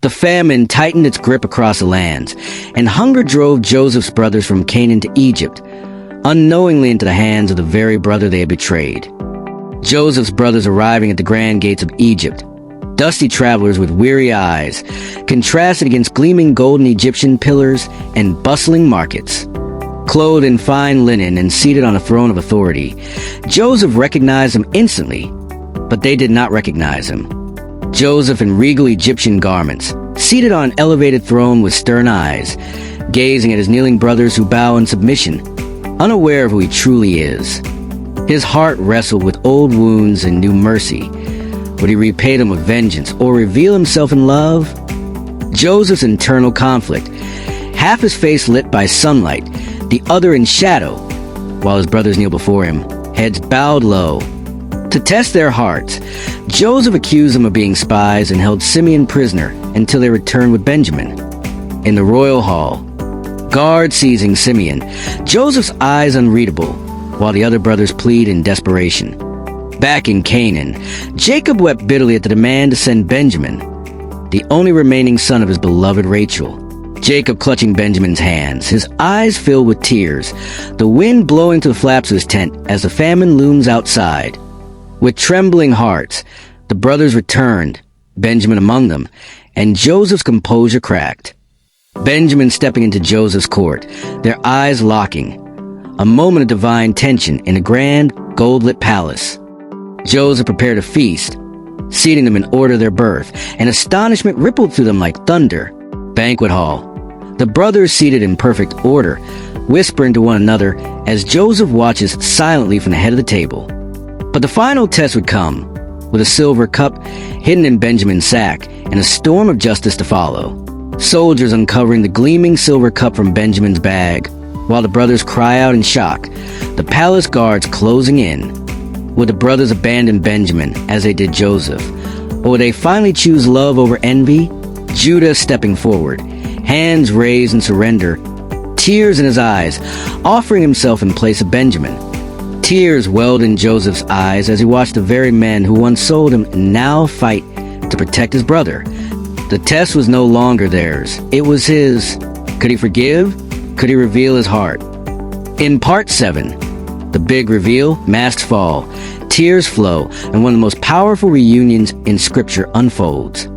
The famine tightened its grip across the lands, and hunger drove Joseph's brothers from Canaan to Egypt, unknowingly into the hands of the very brother they had betrayed. Joseph's brothers arriving at the grand gates of Egypt, dusty travelers with weary eyes, contrasted against gleaming golden Egyptian pillars and bustling markets. Clothed in fine linen and seated on a throne of authority, Joseph recognized them instantly, but they did not recognize him. Joseph in regal Egyptian garments, seated on an elevated throne with stern eyes, gazing at his kneeling brothers who bow in submission, unaware of who he truly is. His heart wrestled with old wounds and new mercy. Would he repay them with vengeance or reveal himself in love? Joseph's internal conflict, half his face lit by sunlight, the other in shadow, while his brothers kneel before him, heads bowed low. To test their hearts, Joseph accused them of being spies and held Simeon prisoner until they returned with Benjamin. In the royal hall, guards seizing Simeon, Joseph's eyes unreadable, while the other brothers plead in desperation. Back in Canaan, Jacob wept bitterly at the demand to send Benjamin, the only remaining son of his beloved Rachel. Jacob clutching Benjamin's hands, his eyes filled with tears, the wind blowing to the flaps of his tent as the famine looms outside. With trembling hearts, the brothers returned, Benjamin among them, and Joseph's composure cracked. Benjamin stepping into Joseph's court, their eyes locking. A moment of divine tension in a grand, gold-lit palace. Joseph prepared a feast, seating them in order of their birth, and astonishment rippled through them like thunder. Banquet hall. The brothers seated in perfect order, whispering to one another as Joseph watches silently from the head of the table. But the final test would come, with a silver cup hidden in Benjamin's sack and a storm of justice to follow. Soldiers uncovering the gleaming silver cup from Benjamin's bag, while the brothers cry out in shock, the palace guards closing in. Would the brothers abandon Benjamin as they did Joseph? Or would they finally choose love over envy? Judah stepping forward, hands raised in surrender, tears in his eyes, offering himself in place of Benjamin. Tears welled in Joseph's eyes as he watched the very men who once sold him now fight to protect his brother. The test was no longer theirs. It was his. Could he forgive? Could he reveal his heart? In part 7, the big reveal, masks fall, tears flow, and one of the most powerful reunions in Scripture unfolds.